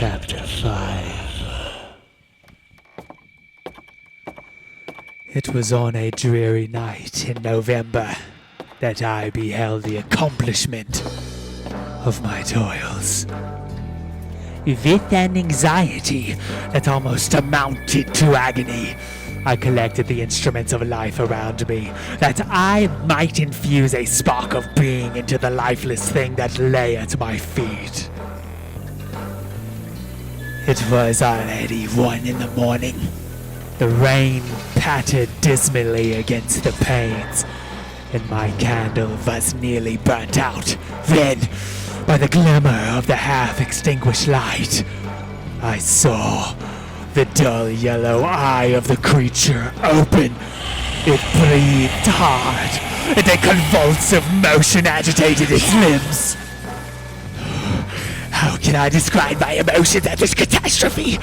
Chapter 5. It was on a dreary night in November that I beheld the accomplishment of my toils. With an anxiety that almost amounted to agony, I collected the instruments of life around me, that I might infuse a spark of being into the lifeless thing that lay at my feet. It was already 1 a.m. The rain pattered dismally against the panes, and my candle was nearly burnt out. Then, by the glimmer of the half-extinguished light, I saw the dull yellow eye of the creature open. It breathed hard, and a convulsive motion agitated its limbs. How can I describe my emotions at this catastrophe?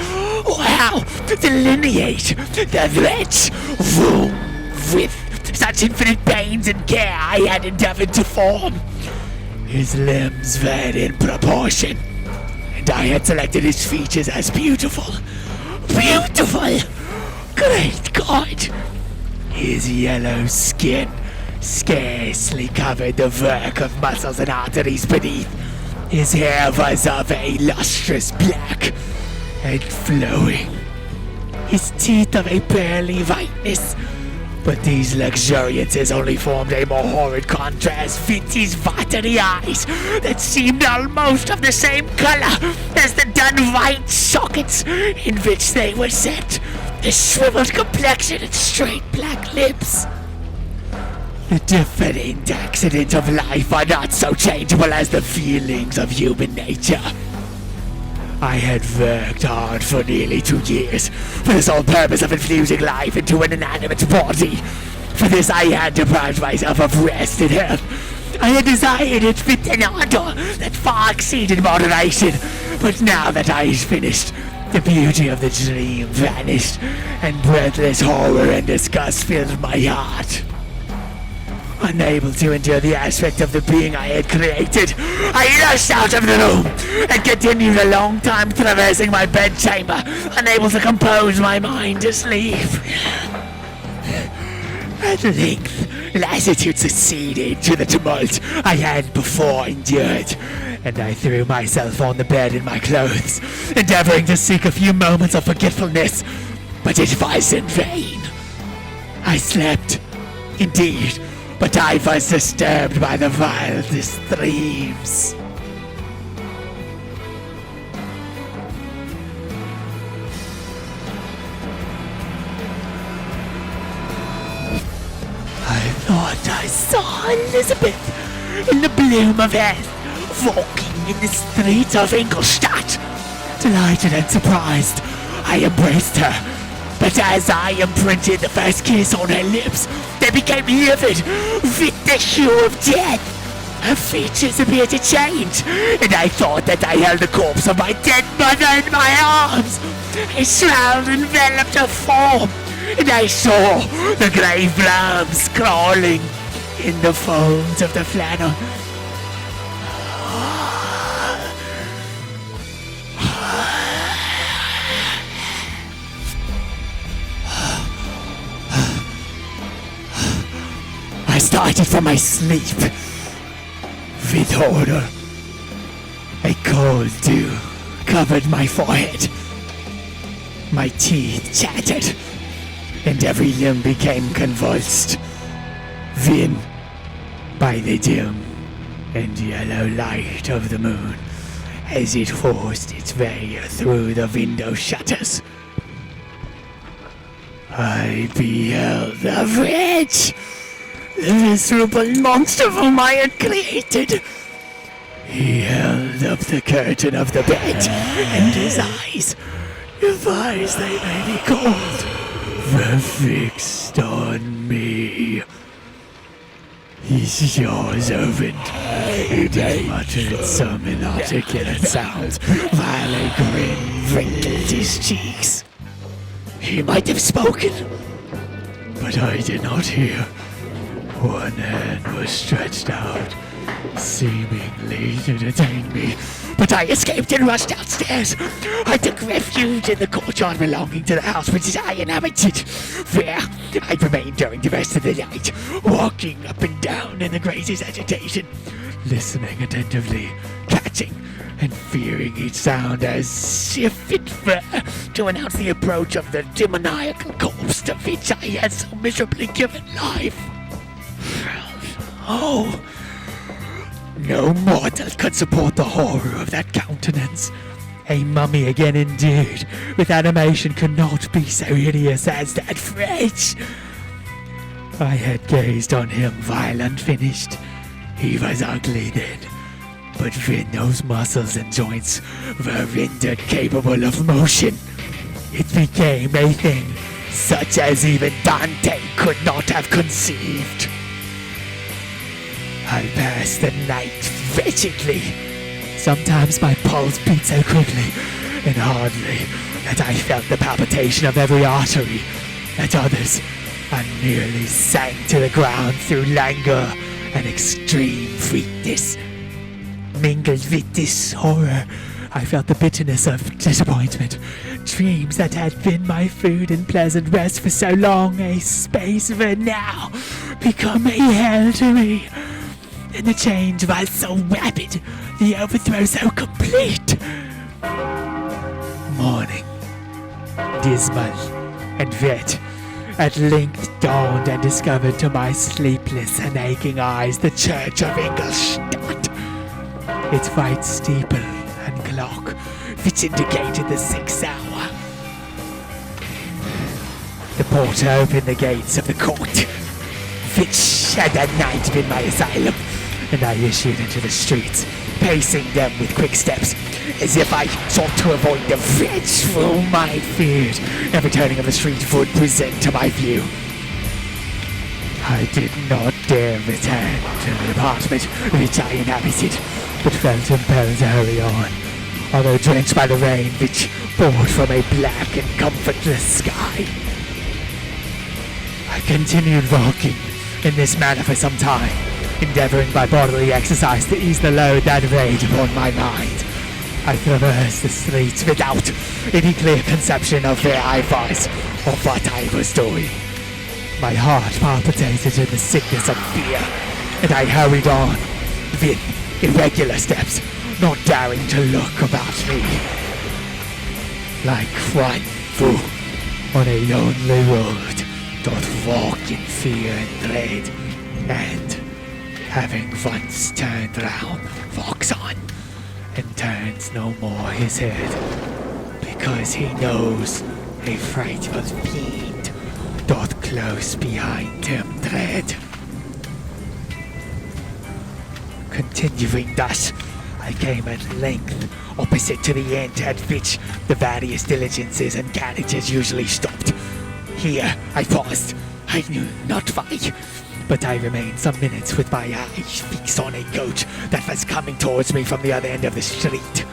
Or how delineate the wretch whom, with such infinite pains and care, I had endeavored to form? His limbs were in proportion, and I had selected his features as beautiful. Beautiful! Great God! His yellow skin scarcely covered the work of muscles and arteries beneath. His hair was of a lustrous black and flowing. His teeth of a pearly whiteness, but these luxuriances only formed a more horrid contrast with his watery eyes that seemed almost of the same color as the dun white sockets in which they were set, the shriveled complexion and straight black lips. The different accidents of life are not so changeable as the feelings of human nature. I had worked hard for nearly 2 years for the sole purpose of infusing life into an inanimate body. For this I had deprived myself of rest and health. I had desired it with an ardor that far exceeded moderation. But now that I had finished, the beauty of the dream vanished, and breathless horror and disgust filled my heart. Unable to endure the aspect of the being I had created, I rushed out of the room and continued a long time traversing my bedchamber, unable to compose my mind to sleep. At length, lassitude succeeded to the tumult I had before endured, and I threw myself on the bed in my clothes, endeavoring to seek a few moments of forgetfulness, but it was in vain. I slept, indeed, but I was disturbed by the wildest dreams. I thought I saw Elizabeth in the bloom of health, walking in the streets of Ingolstadt. Delighted and surprised, I embraced her. But as I imprinted the first kiss on her lips, they became livid with the hue of death. Her features appeared to change, and I thought that I held the corpse of my dead mother in my arms. A shroud enveloped her form, and I saw the grey worms crawling in the folds of the flannel. I started from my sleep with horror. A cold dew covered my forehead. My teeth chattered, and every limb became convulsed. Then, by the dim and yellow light of the moon, as it forced its way through the window shutters, I beheld the wretch, the miserable monster whom I had created. He held up the curtain of the bed, and his eyes, if eyes they may be called, were fixed on me. His jaws opened, and he muttered some inarticulate sounds while a grin wrinkled his cheeks. He might have spoken, but I did not hear. One hand was stretched out, seemingly to detain me, but I escaped and rushed downstairs. I took refuge in the courtyard belonging to the house which I inhabited. There, I remained during the rest of the night, walking up and down in the greatest agitation, listening attentively, catching and fearing each sound as if it were to announce the approach of the demoniacal corpse to which I had so miserably given life. Oh, no mortal could support the horror of that countenance. A mummy again indeed, with animation could not be so hideous as that wretch. I had gazed on him while unfinished. He was ugly then, but when those muscles and joints were rendered capable of motion, it became a thing such as even Dante could not have conceived. I passed the night wretchedly. Sometimes my pulse beat so quickly and hardly that I felt the palpitation of every artery. At others, I nearly sank to the ground through languor and extreme weakness. Mingled with this horror, I felt the bitterness of disappointment. Dreams that had been my food and pleasant rest for so long a space were now become a hell to me. And the change was so rapid, the overthrow so complete. Morning, dismal and wet, at length dawned and discovered to my sleepless and aching eyes the church of Ingolstadt. Its white steeple and clock, which indicated the 6th hour. The porter opened the gates of the court, which had that night been my asylum, and I issued into the streets, pacing them with quick steps, as if I sought to avoid the wretch whom I feared every turning of the street would present to my view. I did not dare return to the apartment which I inhabited, but felt impelled to hurry on, although drenched by the rain which poured from a black and comfortless sky. I continued walking in this manner for some time, endeavoring by bodily exercise to ease the load that weighed upon my mind. I traversed the streets without any clear conception of where I was or what I was doing. My heart palpitated in the sickness of fear, and I hurried on with irregular steps, not daring to look about me. Like one who on a lonely road doth walk in fear and dread, and having once turned round, walks on, and turns no more his head, because he knows a frightful fiend doth close behind him tread. Continuing thus, I came at length opposite to the end at which the various diligences and carriages usually stopped. Here I paused, I knew not why, but I remained some minutes with my eyes fixed on a coach that was coming towards me from the other end of the street.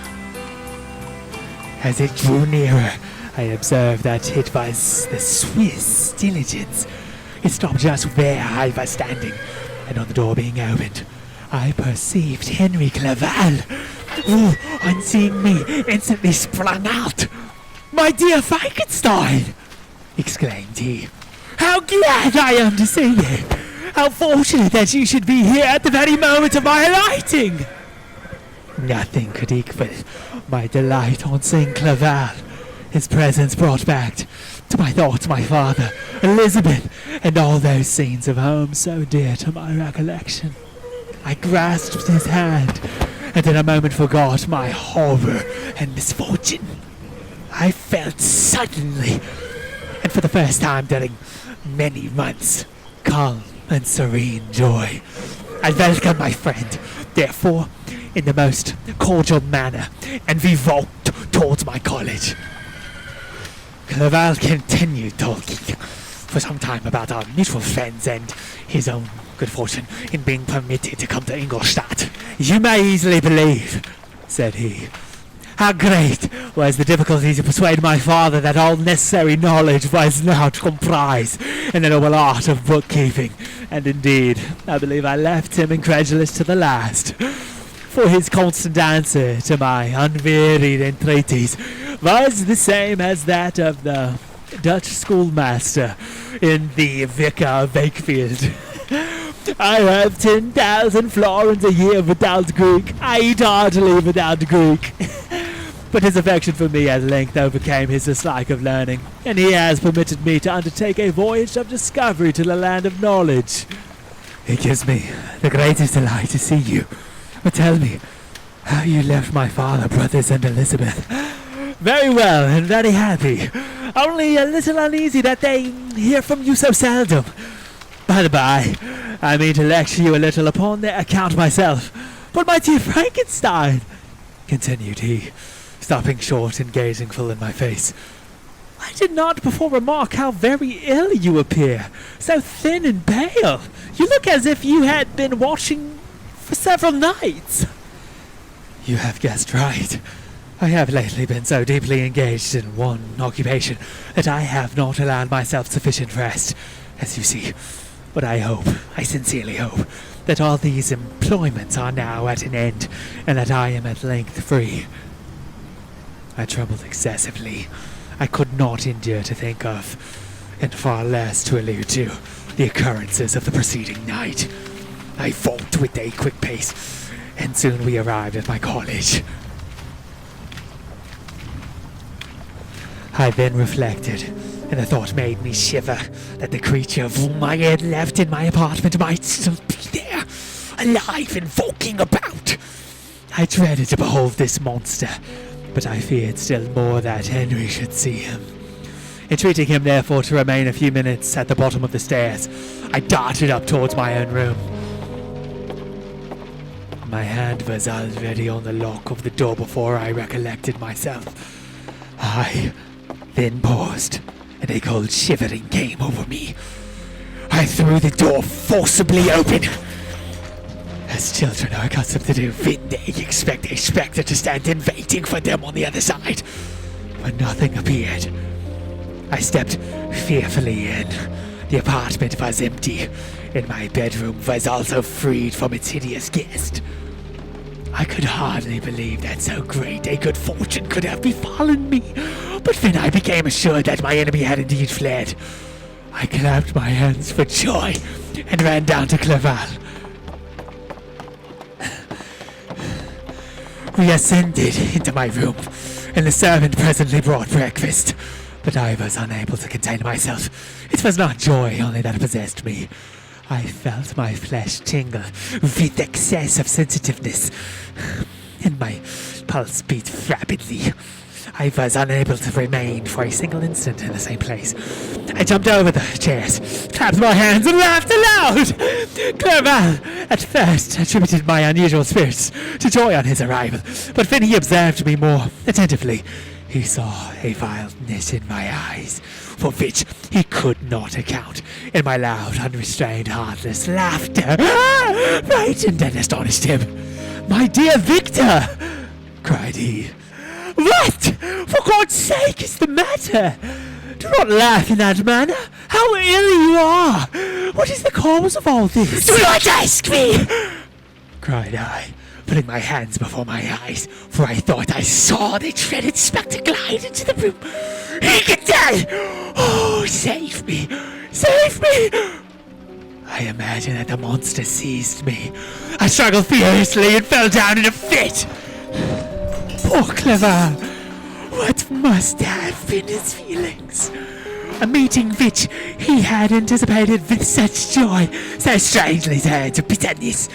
As it drew nearer, I observed that it was the Swiss diligence. It stopped just where I was standing, and on the door being opened, I perceived Henry Clerval, who, on seeing me, instantly sprung out. "My dear Frankenstein!" exclaimed he. "How glad I am to see you! How fortunate that you should be here at the very moment of my alighting!" Nothing could equal my delight on seeing Clerval. His presence brought back to my thoughts my father, Elizabeth, and all those scenes of home so dear to my recollection. I grasped his hand, and in a moment forgot my horror and misfortune. I felt suddenly, and for the first time during many months, calm and serene joy. I welcomed my friend, therefore, in the most cordial manner, and we walked towards my college. Clerval continued talking for some time about our mutual friends and his own good fortune in being permitted to come to Ingolstadt. "You may easily believe," said he, "how great was the difficulty to persuade my father that all necessary knowledge was not comprised in the noble art of bookkeeping. And indeed, I believe I left him incredulous to the last. For his constant answer to my unwearied entreaties was the same as that of the Dutch schoolmaster in the Vicar of Wakefield. I have 10,000 florins a year without Greek. I eat heartily without Greek. But his affection for me at length overcame his dislike of learning, and he has permitted me to undertake a voyage of discovery to the land of knowledge. It gives me the greatest delight to see you. But tell me, how you left my father, brothers, and Elizabeth? Very well, and very happy. Only a little uneasy that they hear from you so seldom. By the by, I mean to lecture you a little upon their account myself. But my dear Frankenstein, continued he, stopping short and gazing full in my face, I did not before remark how very ill you appear, so thin and pale. You look as if you had been watching for several nights. You have guessed right. I have lately been so deeply engaged in one occupation that I have not allowed myself sufficient rest, as you see. But I sincerely hope, that all these employments are now at an end, and that I am at length free. I trembled excessively. I could not endure to think of, and far less to allude to, the occurrences of the preceding night. I walked with a quick pace, and soon we arrived at my college. I then reflected, and the thought made me shiver, that the creature whom I had left in my apartment might still be there, alive and walking about. I dreaded to behold this monster, but I feared still more that Henry should see him. Entreating him therefore to remain a few minutes at the bottom of the stairs, I darted up towards my own room. My hand was already on the lock of the door before I recollected myself. I then paused, and a cold shivering came over me. I threw the door forcibly open, as children are accustomed to do when they expect a spectre to stand in waiting for them on the other side. But nothing appeared. I stepped fearfully in. The apartment was empty, and my bedroom was also freed from its hideous guest. I could hardly believe that so great a good fortune could have befallen me, but when I became assured that my enemy had indeed fled, I clapped my hands for joy and ran down to Clerval. We ascended into my room, and the servant presently brought breakfast, but I was unable to contain myself. It was not joy only that possessed me. I felt my flesh tingle with excess of sensitiveness, and my pulse beat rapidly. I was unable to remain for a single instant in the same place. I jumped over the chairs, clapped my hands, and laughed aloud. Clerval at first attributed my unusual spirits to joy on his arrival, but when he observed me more attentively, he saw a wildness in my eyes, for which he could not account, and my loud, unrestrained, heartless laughter frightened and astonished him. "My dear Victor!" cried he. "What, for God's sake, is the matter? Do not laugh in that manner. How ill you are! What is the cause of all this?" "Do not ask me!" cried I, putting my hands before my eyes, for I thought I saw the dreaded spectre glide into the room. "He can tell! Oh, save me! Save me!" I imagine that the monster seized me. I struggled furiously and fell down in a fit. Poor Clerval! What must have been his feelings? A meeting which he had anticipated with such joy, so strangely turned to bitterness.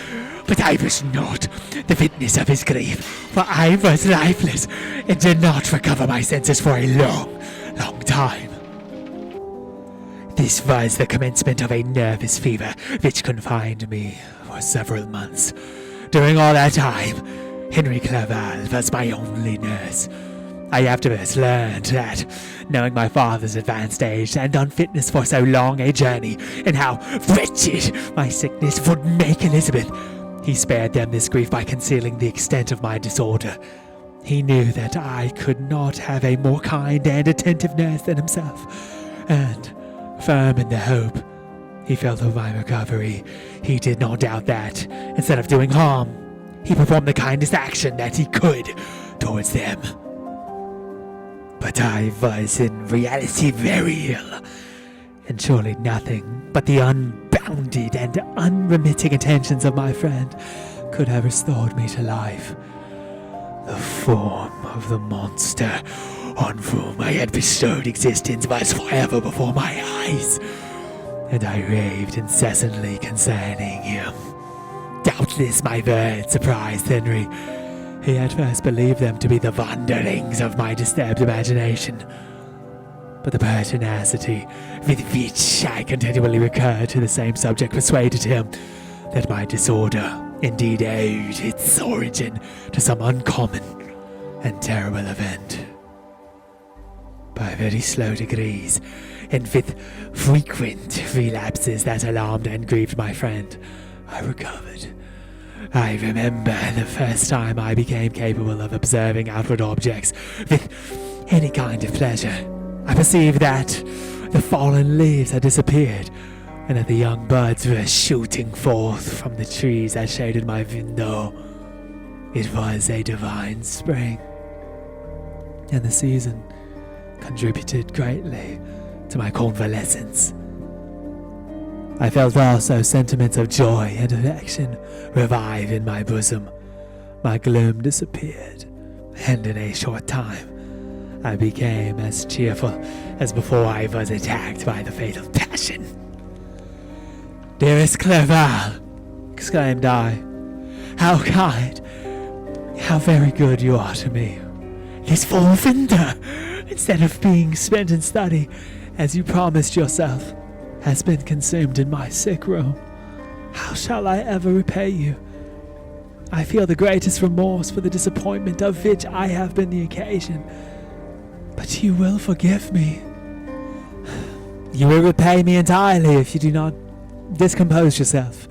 But I was not the witness of his grief, for I was lifeless and did not recover my senses for a long time. This was the commencement of a nervous fever which confined me for several months. During all that time, Henry Clerval was my only nurse. I afterwards learned that, knowing my father's advanced age and unfitness for so long a journey, and how wretched my sickness would make Elizabeth, he spared them this grief by concealing the extent of my disorder. He knew that I could not have a more kind and attentive nurse than himself, and, firm in the hope he felt of my recovery, he did not doubt that, instead of doing harm, he performed the kindest action that he could towards them. But I was in reality very ill, and surely nothing but the unbounded and unremitting attentions of my friend could have restored me to life. The form of the monster on whom I had bestowed existence was forever before my eyes, and I raved incessantly concerning him. Doubtless my words surprised Henry. He at first believed them to be the wanderings of my disturbed imagination, but the pertinacity with which I continually recurred to the same subject persuaded him that my disorder indeed owed its origin to some uncommon and terrible event. By very slow degrees, and with frequent relapses that alarmed and grieved my friend, I recovered. I remember the first time I became capable of observing outward objects with any kind of pleasure. I perceived that the fallen leaves had disappeared, and that the young buds were shooting forth from the trees that shaded my window. It was a divine spring, and the season contributed greatly to my convalescence. I felt also sentiments of joy and affection revive in my bosom. My gloom disappeared, and in a short time I became as cheerful as before I was attacked by the fatal passion. "Dearest Clerval," exclaimed I, "how kind, how very good you are to me. This full winter, instead of being spent in study, as you promised yourself, has been consumed in my sick room. How shall I ever repay you? I feel the greatest remorse for the disappointment of which I have been the occasion. But you will forgive me. You will repay me entirely if you do not discompose yourself.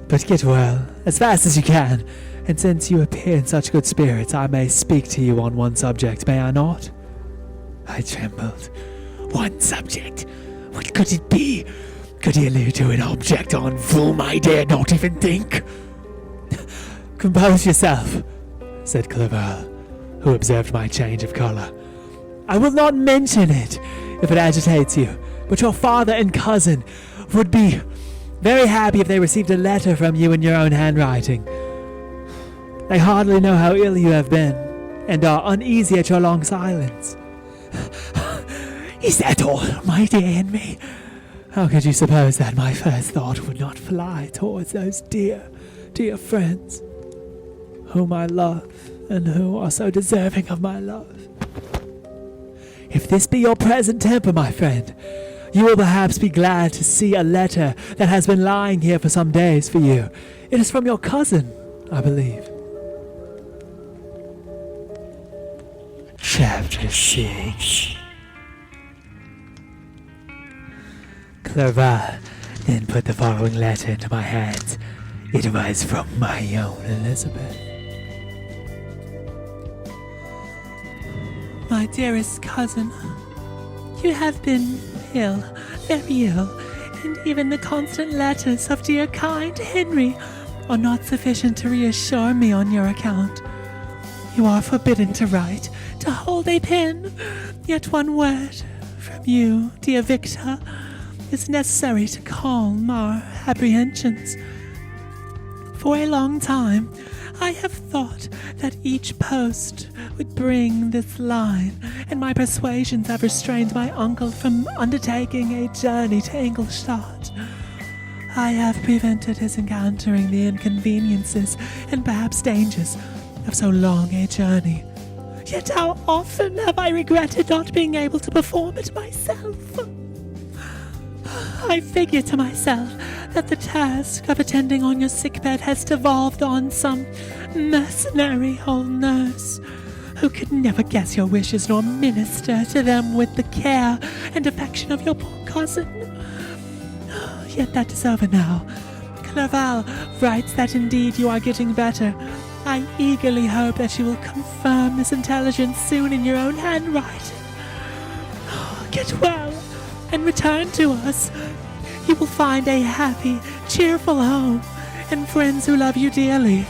But get well, as fast as you can, and since you appear in such good spirits, I may speak to you on one subject, may I not?" I trembled. One subject? What could it be? Could he allude to an object on whom I dared not even think? "Compose yourself," said Clerval, who observed my change of colour. "I will not mention it, if it agitates you, but your father and cousin would be very happy if they received a letter from you in your own handwriting. They hardly know how ill you have been, and are uneasy at your long silence." "Is that all, my dear Henry? How could you suppose that my first thought would not fly towards those dear, dear friends, whom I love, and who are so deserving of my love? If this be your present temper, my friend, you will perhaps be glad to see a letter that has been lying here for some days for you. It is from your cousin, I believe." Chapter 6. Clerval then put the following letter into my hands. It was from my own Elizabeth. "My dearest cousin, you have been ill, very ill, and even the constant letters of dear kind Henry are not sufficient to reassure me on your account. You are forbidden to write, to hold a pen, yet one word from you, dear Victor, is necessary to calm our apprehensions. For a long time I have thought that each post would bring this line, and my persuasions have restrained my uncle from undertaking a journey to Ingolstadt. I have prevented his encountering the inconveniences and perhaps dangers of so long a journey. Yet how often have I regretted not being able to perform it myself? I figure to myself that the task of attending on your sickbed has devolved on some mercenary old nurse, who could never guess your wishes nor minister to them with the care and affection of your poor cousin. Yet that is over now. Clerval writes that indeed you are getting better, I eagerly hope that you will confirm this intelligence soon in your own handwriting. Get well and return to us. You will find a happy, cheerful home and friends who love you dearly.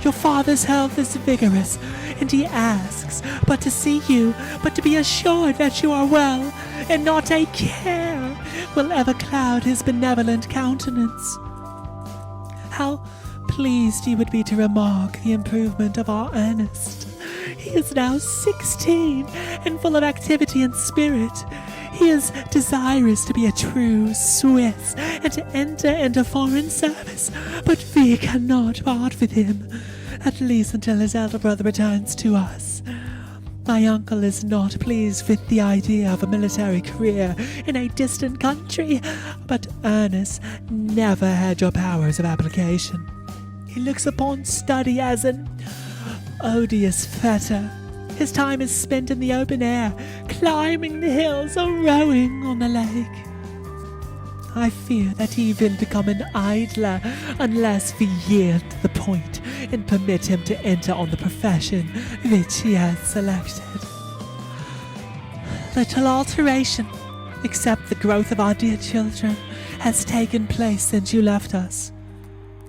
Your father's health is vigorous, and he asks but to see you, but to be assured that you are well, and not a care will ever cloud his benevolent countenance. How pleased he would be to remark the improvement of our Ernest. He is now 16 and full of activity and spirit. He is desirous to be a true Swiss and to enter into foreign service, but we cannot part with him, at least until his elder brother returns to us. My uncle is not pleased with the idea of a military career in a distant country, but Ernest never had your powers of application. He looks upon study as an odious fetter. His time is spent in the open air, climbing the hills or rowing on the lake. I fear that he will become an idler unless we yield to the point and permit him to enter on the profession which he has selected. Little alteration, except the growth of our dear children, has taken place since you left us.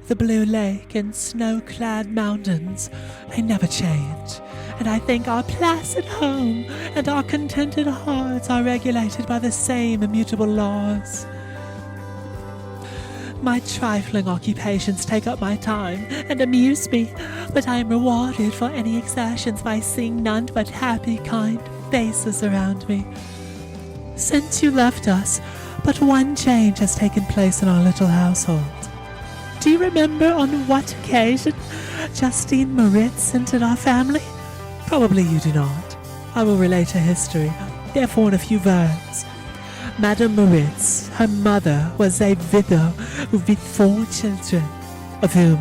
The blue lake and snow-clad mountains, they never change, and I think our placid home and our contented hearts are regulated by the same immutable laws. My trifling occupations take up my time and amuse me, but I am rewarded for any exertions by seeing none but happy, kind faces around me. Since you left us, but one change has taken place in our little household. Do you remember on what occasion Justine Moritz entered our family? Probably you do not. I will relate her history, therefore in a few words. Madame Moritz, her mother, was a widow with 4 children, of whom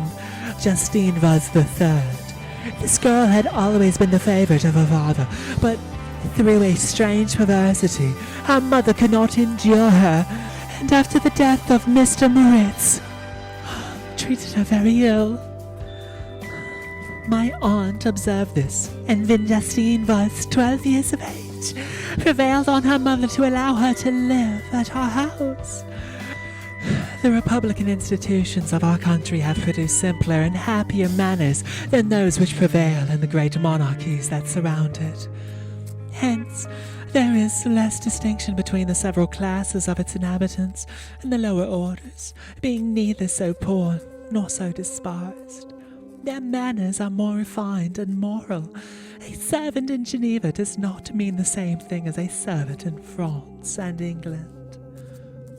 Justine was the third. This girl had always been the favorite of her father, but through a strange perversity, her mother could not endure her, and after the death of Mr. Moritz, treated her very ill. My aunt observed this, and when Justine was 12 years of age, prevailed on her mother to allow her to live at our house. The republican institutions of our country have produced simpler and happier manners than those which prevail in the great monarchies that surround it. Hence, there is less distinction between the several classes of its inhabitants, and the lower orders, being neither so poor nor so despised. Their manners are more refined and moral. A servant in Geneva does not mean the same thing as a servant in France and England.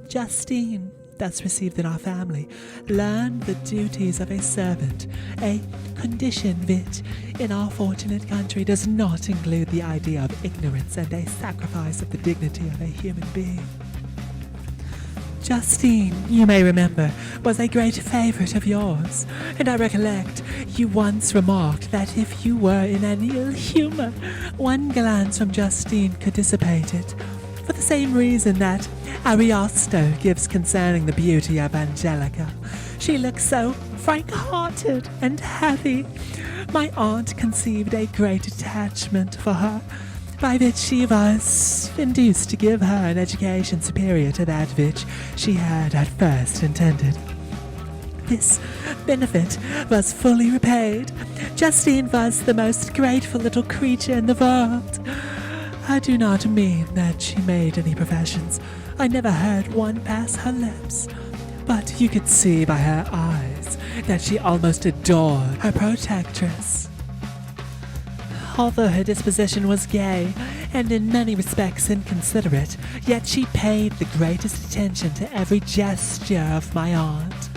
Justine, thus received in our family, learned the duties of a servant, a condition which, in our fortunate country, does not include the idea of ignorance and a sacrifice of the dignity of a human being. Justine, you may remember, was a great favourite of yours, and I recollect you once remarked that if you were in any ill humour, one glance from Justine could dissipate it, for the same reason that Ariosto gives concerning the beauty of Angelica. She looks so frank-hearted and happy. My aunt conceived a great attachment for her, by which she was induced to give her an education superior to that which she had at first intended. This benefit was fully repaid. Justine was the most grateful little creature in the world. I do not mean that she made any professions. I never heard one pass her lips. But you could see by her eyes that she almost adored her protectress. Although her disposition was gay, and in many respects inconsiderate, yet she paid the greatest attention to every gesture of my aunt.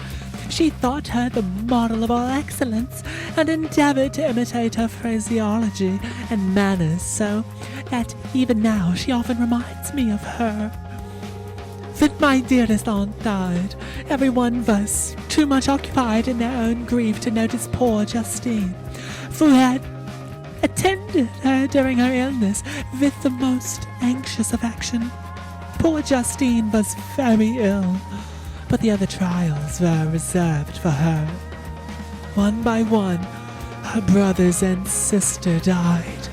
She thought her the model of all excellence, and endeavoured to imitate her phraseology and manners, so that even now she often reminds me of her. When my dearest aunt died, everyone was too much occupied in their own grief to notice poor Justine, who had attended her during her illness with the most anxious affection. Poor Justine was very ill, but the other trials were reserved for her. One by one, Her brothers and sister died,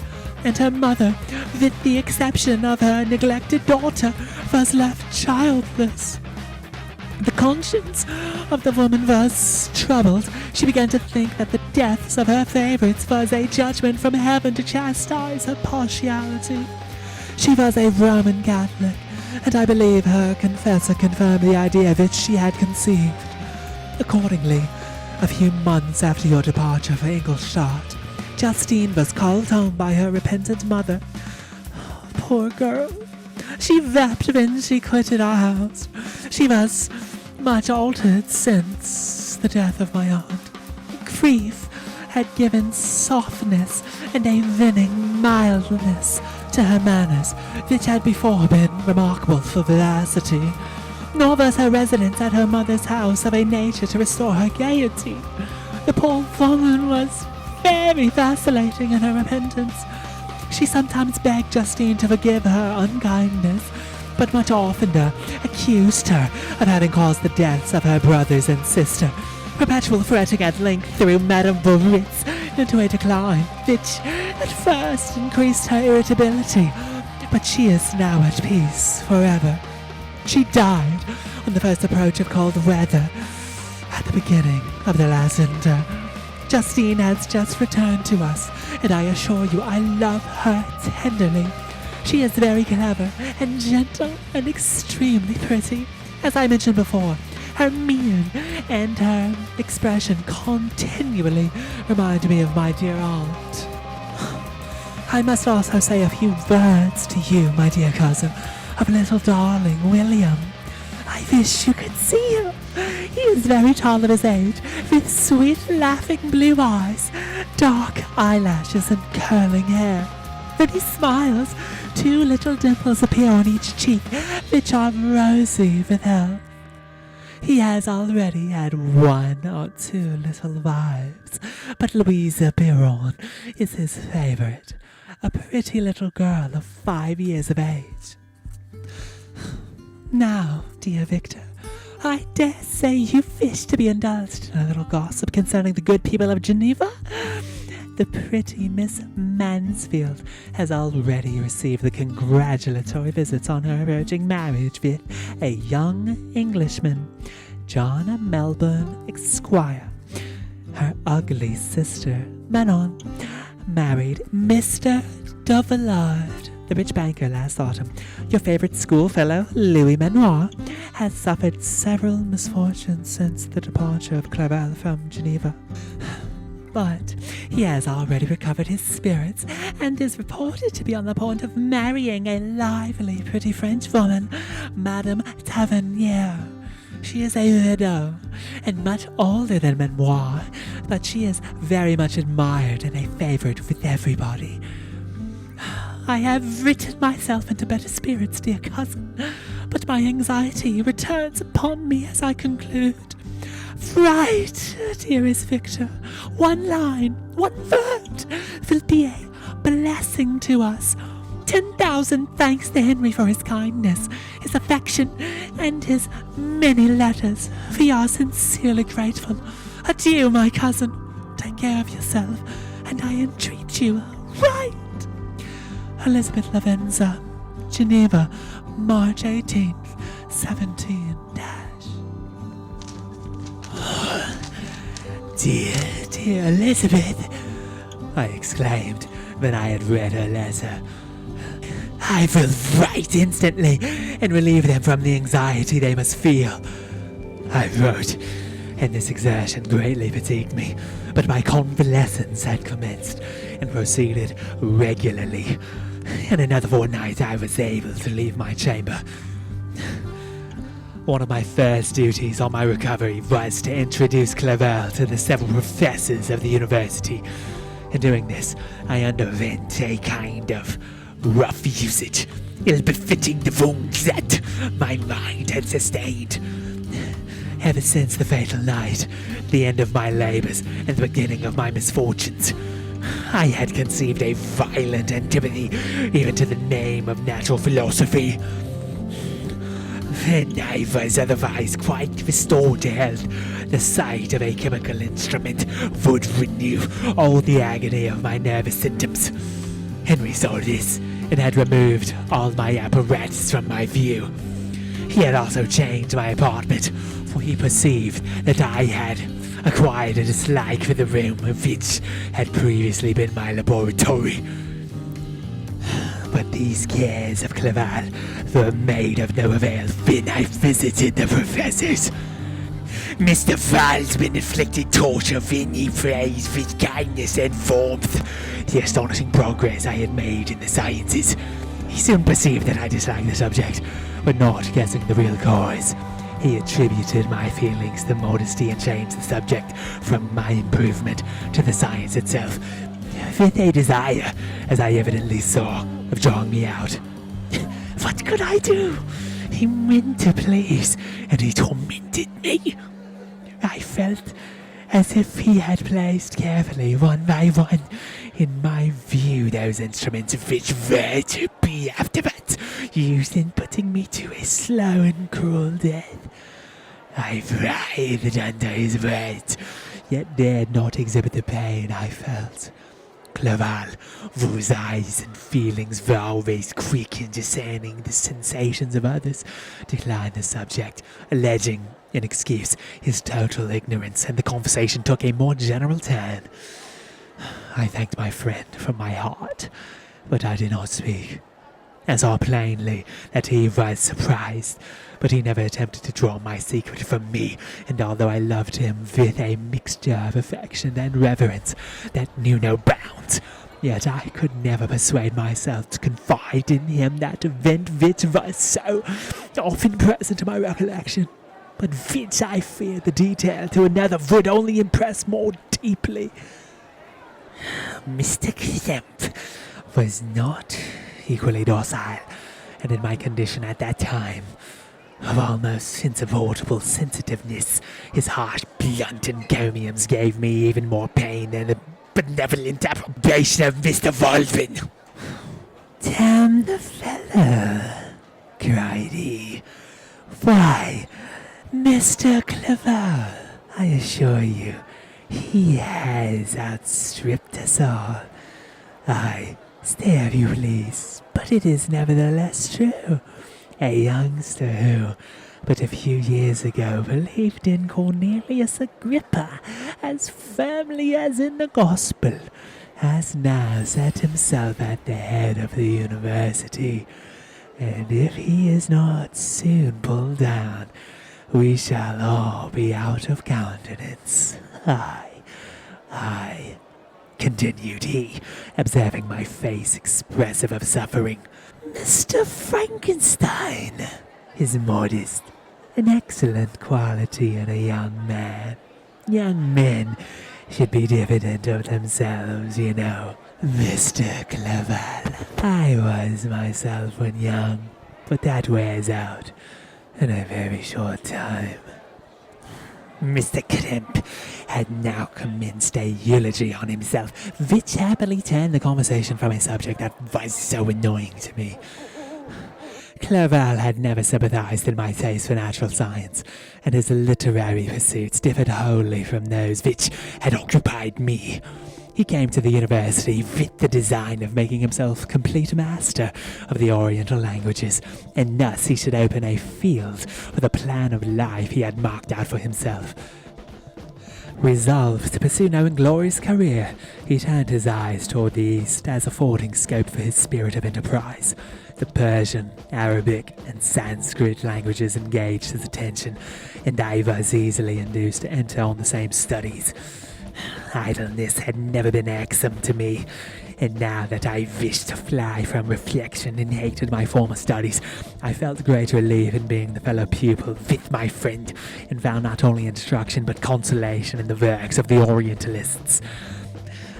and her mother, with the exception of her neglected daughter, was left childless. The conscience of the woman was troubled. She began to think that the deaths of her favorites was a judgment from heaven to chastise her partiality. She was a Roman Catholic, and I believe her confessor confirmed the idea which she had conceived. Accordingly, a few months after your departure for Ingolstadt, Justine was called home by her repentant mother. Poor girl. She wept when she quitted our house. She was much altered since the death of my aunt. Grief had given softness and a winning mildness to her manners, which had before been remarkable for vivacity. Nor was her residence at her mother's house of a nature to restore her gaiety. The poor woman was very vacillating in her repentance. She sometimes begged Justine to forgive her unkindness, but much oftener accused her of having caused the deaths of her brothers and sister. Perpetual fretting at length threw Madame Boritz into a decline, which at first increased her irritability, but she is now at peace forever. She died on the first approach of cold weather at the beginning of the last winter. Justine has just returned to us, and I assure you I love her tenderly. She is very clever and gentle and extremely pretty. As I mentioned before, her mien and her expression continually remind me of my dear aunt. I must also say a few words to you, my dear cousin, of little darling William. I wish you could see him. He is very tall of his age, with sweet laughing blue eyes, dark eyelashes and curling hair. When he smiles, 2 little dimples appear on each cheek, which are rosy with health. He has already had 1 or 2 little wives, but Louisa Biron is his favorite, a pretty little girl of 5 years of age. Now, dear Victor, I dare say you wish to be indulged in a little gossip concerning the good people of Geneva. The pretty Miss Mansfield has already received the congratulatory visits on her approaching marriage with a young Englishman, John Melbourne, Esquire. Her ugly sister, Manon, married Mr. Duvillard, the rich banker, last autumn. Your favorite schoolfellow, Louis Manoir, has suffered several misfortunes since the departure of Clerval from Geneva. But he has already recovered his spirits and is reported to be on the point of marrying a lively, pretty French woman, Madame Tavernier. She is a widow and much older than Manoir, but she is very much admired and a favorite with everybody. I have written myself into better spirits, dear cousin, but my anxiety returns upon me as I conclude. Write, dearest Victor. 1 line, 1 word will be a blessing to us. 10,000 thanks to Henry for his kindness, his affection, and his many letters. We are sincerely grateful. Adieu, my cousin. Take care of yourself, and I entreat you, write. Elizabeth Lavenza, Geneva, March 18th, 17-. Dear Elizabeth, I exclaimed when I had read her letter. I will write instantly and relieve them from the anxiety they must feel. I wrote, and this exertion greatly fatigued me, but my convalescence had commenced and proceeded regularly. In another fortnight I was able to leave my chamber. One of my first duties on my recovery was to introduce Clerval to the several professors of the university. In doing this, I underwent a kind of rough usage, ill-befitting the wounds that my mind had sustained. Ever since the fatal night, the end of my labors and the beginning of my misfortunes, I had conceived a violent antipathy even to the name of natural philosophy. When I was otherwise quite restored to health, the sight of a chemical instrument would renew all the agony of my nervous symptoms. Henry saw this and had removed all my apparatus from my view. He had also changed my apartment, for he perceived that I had acquired a dislike for the room which had previously been my laboratory. But these cares of Clerval were made of no avail when I visited the professors. Mr. Waldman inflicted torture when he praised with kindness and warmth the astonishing progress I had made in the sciences. He soon perceived that I disliked the subject, but not guessing the real cause. He attributed my feelings to modesty and changed the subject from my improvement to the science itself, with a desire, as I evidently saw, of drawing me out. What could I do? He meant to please, and he tormented me. I felt as if he had placed carefully, one by one, in my view those instruments which were to be afterwards used in putting me to a slow and cruel death. I writhed under his words, yet dared not exhibit the pain I felt. Clerval, whose eyes and feelings were always quick in discerning the sensations of others, declined the subject, alleging, in excuse, his total ignorance, and the conversation took a more general turn. I thanked my friend from my heart, but I did not speak. I saw plainly that he was surprised, but he never attempted to draw my secret from me, and although I loved him with a mixture of affection and reverence that knew no bounds, yet I could never persuade myself to confide in him that event which was so often present in my recollection, but which I feared the detail to another would only impress more deeply. Mr. Klemp was not equally docile, and in my condition at that time of almost insupportable sensitiveness, his harsh, blunt encomiums gave me even more pain than the benevolent approbation of Mr. Waldman. Damn the fellow, cried he. Why, Mr. Clerval, I assure you, he has outstripped us all. Aye, stay if you please, but it is nevertheless true. A youngster who, but a few years ago, believed in Cornelius Agrippa as firmly as in the gospel, has now set himself at the head of the university, and if he is not soon pulled down, we shall all be out of countenance. Aye, continued he, observing my face expressive of suffering. Mr. Frankenstein is modest, an excellent quality in a young man. Young men should be diffident of themselves, you know. Mr. Clerval, I was myself when young, but that wears out in a very short time. Mr. Klemp had now commenced a eulogy on himself, which happily turned the conversation from a subject that was so annoying to me. Clerval had never sympathized in my taste for natural science, and his literary pursuits differed wholly from those which had occupied me. He came to the university with the design of making himself complete master of the Oriental languages, and thus he should open a field for the plan of life he had marked out for himself. Resolved to pursue no inglorious career, he turned his eyes toward the east as affording scope for his spirit of enterprise. The Persian, Arabic, and Sanskrit languages engaged his attention, and I was easily induced to enter on the same studies. Idleness had never been irksome to me, and now that I wished to fly from reflection and hated my former studies, I felt great relief in being the fellow pupil with my friend, and found not only instruction but consolation in the works of the Orientalists.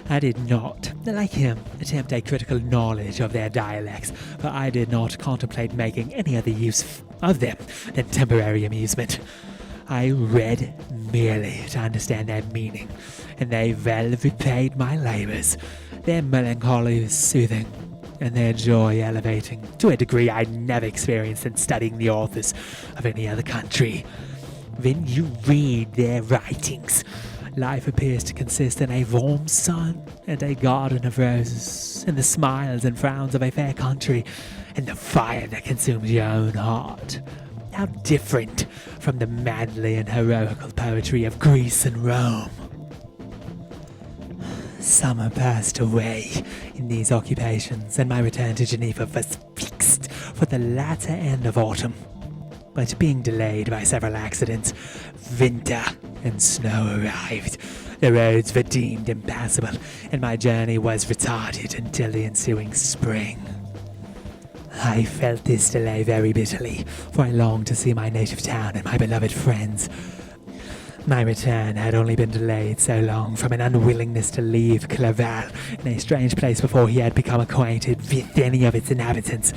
I did not, like him, attempt a critical knowledge of their dialects, for I did not contemplate making any other use of them than temporary amusement. I read merely to understand their meaning, and they well repaid my labours. Their melancholy was soothing, and their joy elevating to a degree I'd never experienced in studying the authors of any other country. When you read their writings, life appears to consist in a warm sun and a garden of roses, in the smiles and frowns of a fair country, and the fire that consumes your own heart. How different from the manly and heroical poetry of Greece and Rome. Summer passed away in these occupations, and my return to Geneva was fixed for the latter end of autumn. But being delayed by several accidents, winter and snow arrived. The roads were deemed impassable, and my journey was retarded until the ensuing spring. I felt this delay very bitterly, for I longed to see my native town and my beloved friends. My return had only been delayed so long from an unwillingness to leave Clerval in a strange place before he had become acquainted with any of its inhabitants.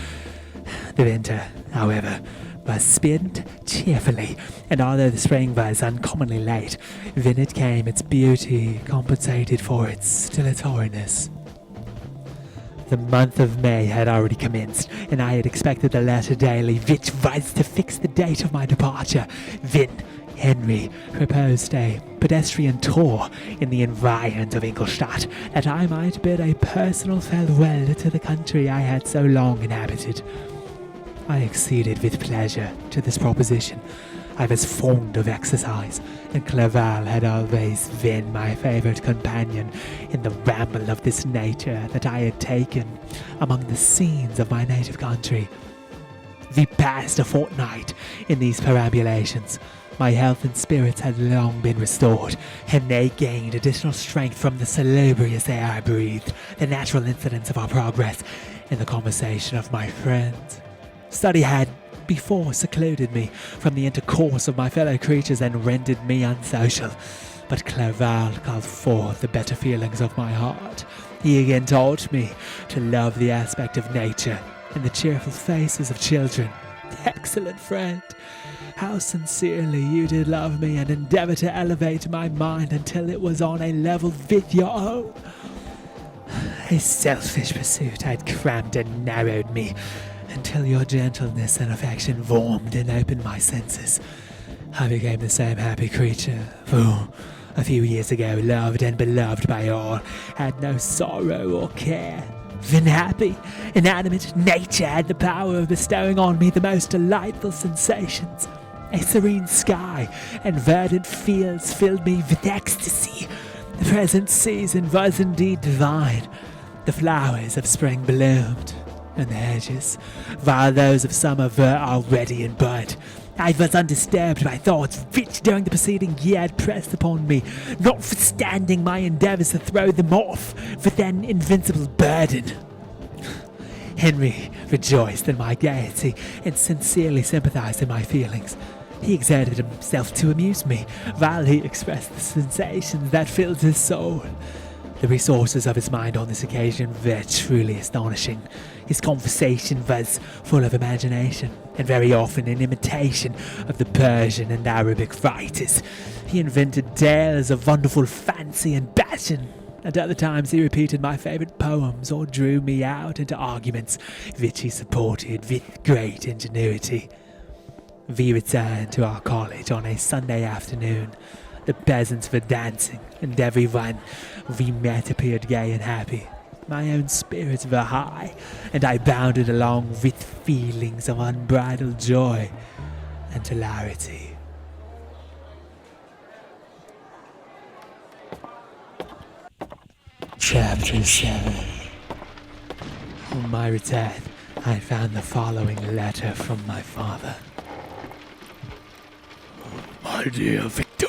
The winter, however, was spent cheerfully, and although the spring was uncommonly late, when it came its beauty compensated for its dilatoriness. The month of May had already commenced, and I had expected the letter daily which was to fix the date of my departure, when Henry proposed a pedestrian tour in the environs of Ingolstadt, that I might bid a personal farewell to the country I had so long inhabited. I acceded with pleasure to this proposition. I was fond of exercise, and Clerval had always been my favourite companion in the ramble of this nature that I had taken among the scenes of my native country. We passed a fortnight in these perambulations. My health and spirits had long been restored, and they gained additional strength from the salubrious air I breathed, the natural incidents of our progress, and the conversation of my friends. Study had before secluded me from the intercourse of my fellow creatures and rendered me unsocial, but Clerval called forth the better feelings of my heart. He again taught me to love the aspect of nature and the cheerful faces of children. Excellent friend, how sincerely you did love me and endeavour to elevate my mind until it was on a level with your own. A selfish pursuit had cramped and narrowed me, until your gentleness and affection warmed and opened my senses. I became the same happy creature who, a few years ago, loved and beloved by all, had no sorrow or care. When happy, inanimate nature had the power of bestowing on me the most delightful sensations. A serene sky and verdant fields filled me with ecstasy. The present season was indeed divine. The flowers of spring bloomed, and the hedges, while those of summer were already in bud. I was undisturbed by thoughts which during the preceding year had pressed upon me, notwithstanding my endeavours to throw them off with an invincible burden. Henry rejoiced in my gaiety and sincerely sympathized in my feelings. He exerted himself to amuse me, while he expressed the sensations that filled his soul. The resources of his mind on this occasion were truly astonishing. His conversation was full of imagination, and very often in imitation of the Persian and Arabic writers. He invented tales of wonderful fancy and passion. At other times he repeated my favourite poems or drew me out into arguments which he supported with great ingenuity. We returned to our college on a Sunday afternoon. The peasants were dancing, and everyone we met appeared gay and happy. My own spirits were high, and I bounded along with feelings of unbridled joy and hilarity. Chapter 7. On my return, I found the following letter from my father. My dear Victor,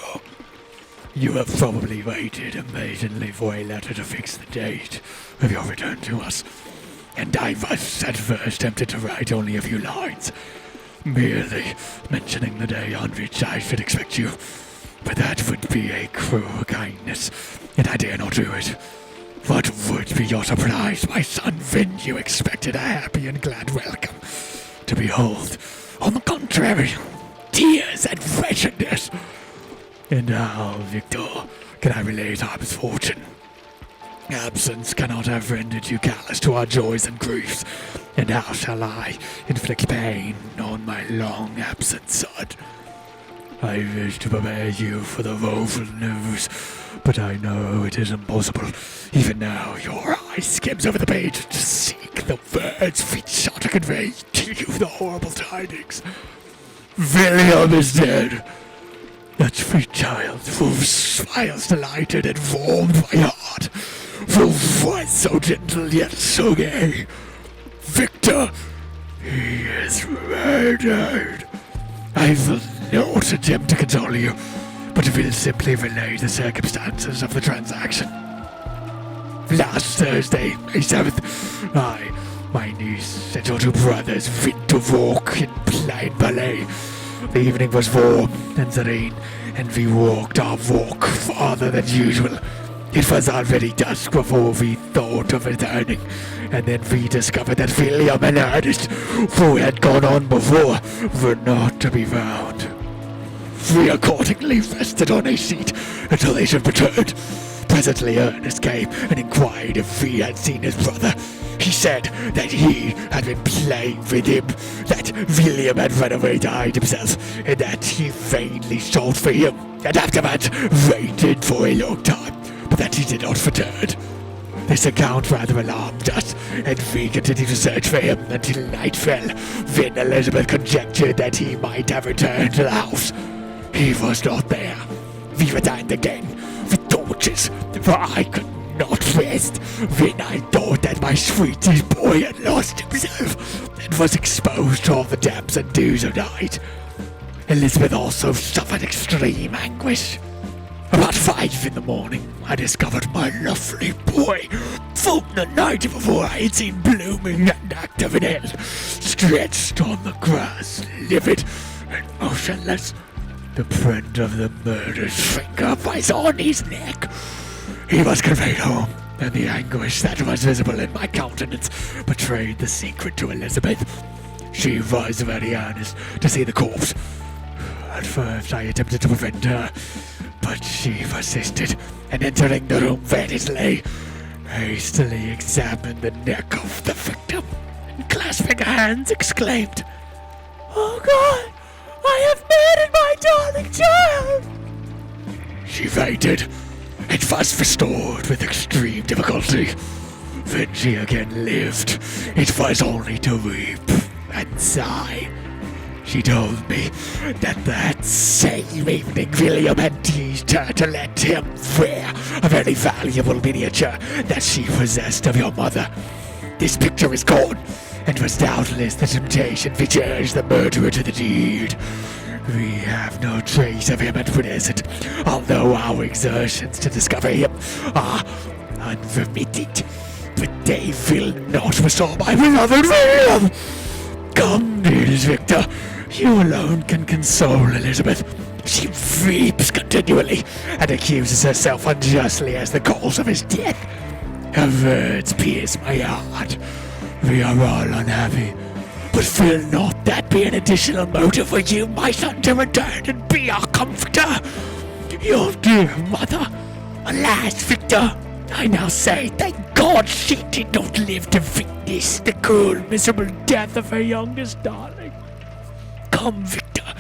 you have probably waited impatiently for a letter to fix the date of your return to us, and I was at first tempted to write only a few lines, merely mentioning the day on which I should expect you, but that would be a cruel kindness, and I dare not do it. What would be your surprise, my son, when you expected a happy and glad welcome to behold, on the contrary, tears and wretchedness? And how, Victor, can I relate our misfortune? Absence cannot have rendered you callous to our joys and griefs, and how shall I inflict pain on my long absent son? I wish to prepare you for the woeful news, but I know it is impossible. Even now your eye skims over the page to seek the words which are to convey to you the horrible tidings. William is dead. That sweet child whose smiles delighted and warmed my heart, who was so gentle yet so gay. Victor, he is murdered. I will not attempt to console you, but will simply relay the circumstances of the transaction. Last Thursday, May 7th, I, my niece, and your two brothers went to walk in plain ballet. The evening was warm and serene, and we walked our walk farther than usual. It was already dusk before we thought of returning, and then we discovered that William and Ernest, who had gone on before, were not to be found. We accordingly rested on a seat until they should return. Presently Ernest came and inquired if we had seen his brother. He said that he had been playing with him, that William had run away to hide himself, and that he vainly sought for him, and afterwards waited for a long time, but that he did not return. This account rather alarmed us, and we continued to search for him until night fell, when Elizabeth conjectured that he might have returned to the house. He was not there. We returned again, with torches, for I could not rest when I thought that my sweetest boy had lost himself and was exposed to all the damps and dews of night. Elizabeth also suffered extreme anguish. About 5 in the morning, I discovered my lovely boy, from the night before I had seen blooming and active in hell, stretched on the grass, livid and motionless. The print of the murder's finger was on his neck. He was conveyed home, and the anguish that was visible in my countenance betrayed the secret to Elizabeth. She was very earnest to see the corpse. At first I attempted to prevent her, but she persisted, and entering the room where it lay, hastily examined the neck of the victim, and clasping her hands exclaimed, "Oh God, I have murdered my darling child!" She fainted, and was restored with extreme difficulty. When she again lived, it was only to weep and sigh. She told me that same evening William had teased her to let him wear a very valuable miniature that she possessed of your mother. This picture is gone, and was doubtless the temptation which urged the murderer to the deed. We have no trace of him at present, although our exertions to discover him are unremitted. But they will not restore my beloved William! Come, dearest Victor, you alone can console Elizabeth. She weeps continually, and accuses herself unjustly as the cause of his death. Her words pierce my heart. We are all unhappy. But will not that be an additional motive for you, my son, to return and be our comforter? Your dear mother. Alas, Victor, I now say, thank God she did not live to witness the cruel, miserable death of her youngest darling. Come, Victor,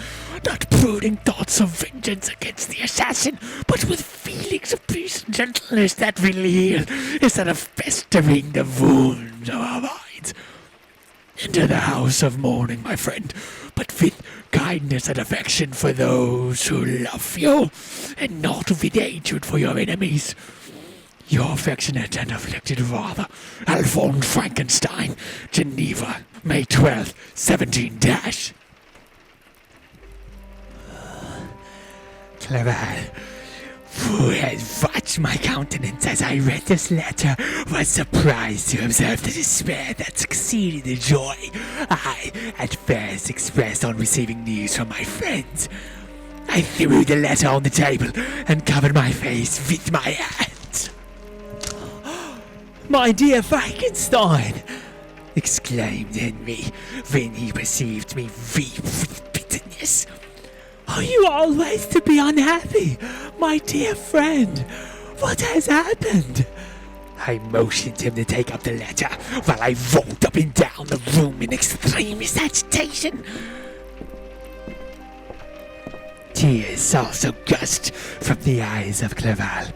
not brooding thoughts of vengeance against the assassin, but with feelings of peace and gentleness that will heal, instead of festering the wounds of our minds. Enter the house of mourning, my friend, but with kindness and affection for those who love you, and not with hatred for your enemies. Your affectionate and afflicted father, Alphonse Frankenstein, Geneva, May 12th, 17-. Clerval, who had watched my countenance as I read this letter, was surprised to observe the despair that succeeded the joy I at first expressed on receiving news from my friends. I threw the letter on the table and covered my face with my hands. "My dear Frankenstein!" exclaimed Henry when he perceived me weep with bitterness. "Are you always to be unhappy, my dear friend? What has happened? I motioned him to take up the letter while I walked up and down the room in extremest agitation. Tears also gushed from the eyes of Clerval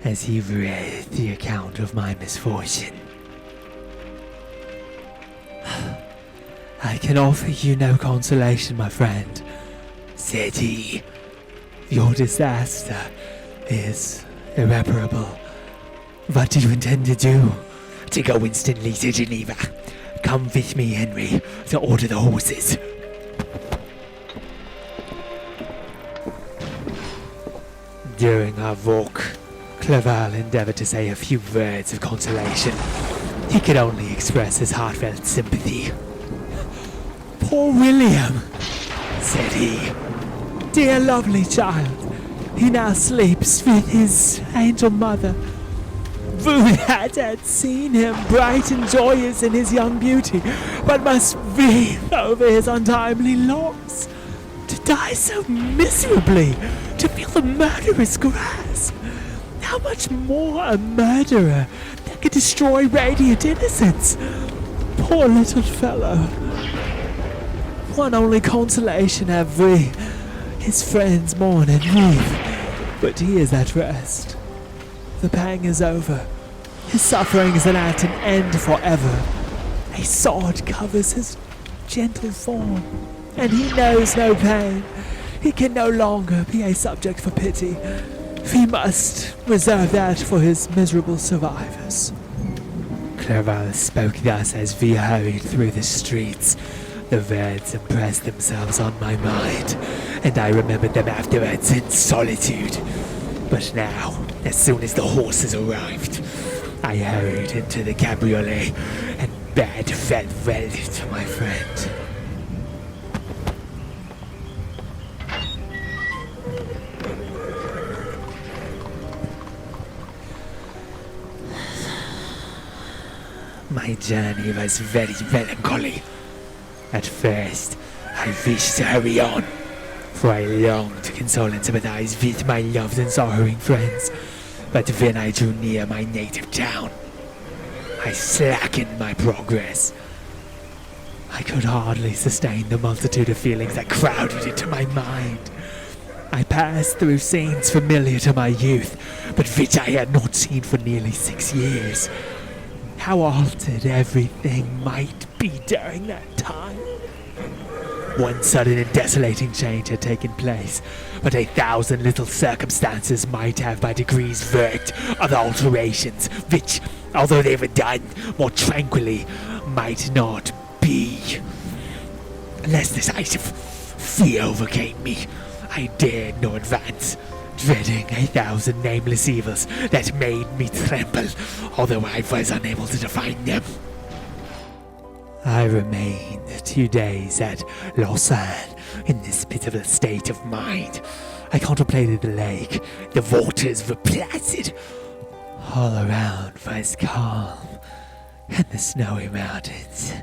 as he read the account of my misfortune. I can offer you no consolation, my friend, said he. Your disaster is irreparable. What do you intend to do? To go instantly to Geneva. Come with me, Henry, to order the horses. During our walk, Clerval endeavored to say a few words of consolation. He could only express his heartfelt sympathy. Poor William, said he. Dear lovely child, he now sleeps with his angel mother. Would that had seen him bright and joyous in his young beauty, but must wreathe over his untimely loss. To die so miserably, to feel the murderous grasp. How much more a murderer that could destroy radiant innocence. Poor little fellow. One only consolation have we. His friends mourn and weep, but he is at rest. The pang is over. His suffering is at an end forever. A sword covers his gentle form, and he knows no pain. He can no longer be a subject for pity. We must reserve that for his miserable survivors. Clerval spoke thus as we hurried through the streets. The words impressed themselves on my mind, and I remembered them afterwards in solitude. But now, as soon as the horses arrived, I hurried into the cabriolet and bade farewell to my friend. My journey was very melancholy. At first, I wished to hurry on, for I longed to console and sympathize with my loved and sorrowing friends. But when I drew near my native town, I slackened my progress. I could hardly sustain the multitude of feelings that crowded into my mind. I passed through scenes familiar to my youth, but which I had not seen for nearly 6 years. How altered everything might be during that time. One sudden and desolating change had taken place, but 1,000 little circumstances might have by degrees worked other alterations, which, although they were done more tranquilly, might not be. Lest this ice of fear overcame me, I dared no advance, dreading 1,000 nameless evils that made me tremble, although I was unable to define them. I remained 2 days at Lausanne in this pitiable state of mind. I contemplated the lake. The waters were placid. All around was calm, and the snowy mountains,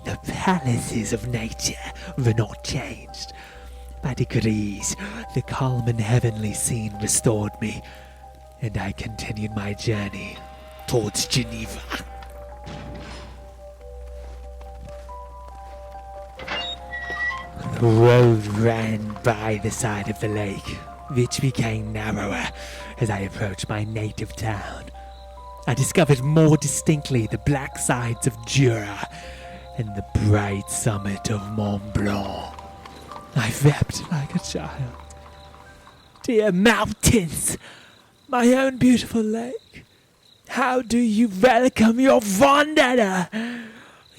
the palaces of nature, were not changed. By degrees, the calm and heavenly scene restored me, and I continued my journey towards Geneva. The road ran by the side of the lake, which became narrower as I approached my native town. I discovered more distinctly the black sides of Jura and the bright summit of Mont Blanc. I wept like a child. Dear mountains, my own beautiful lake, how do you welcome your wanderer?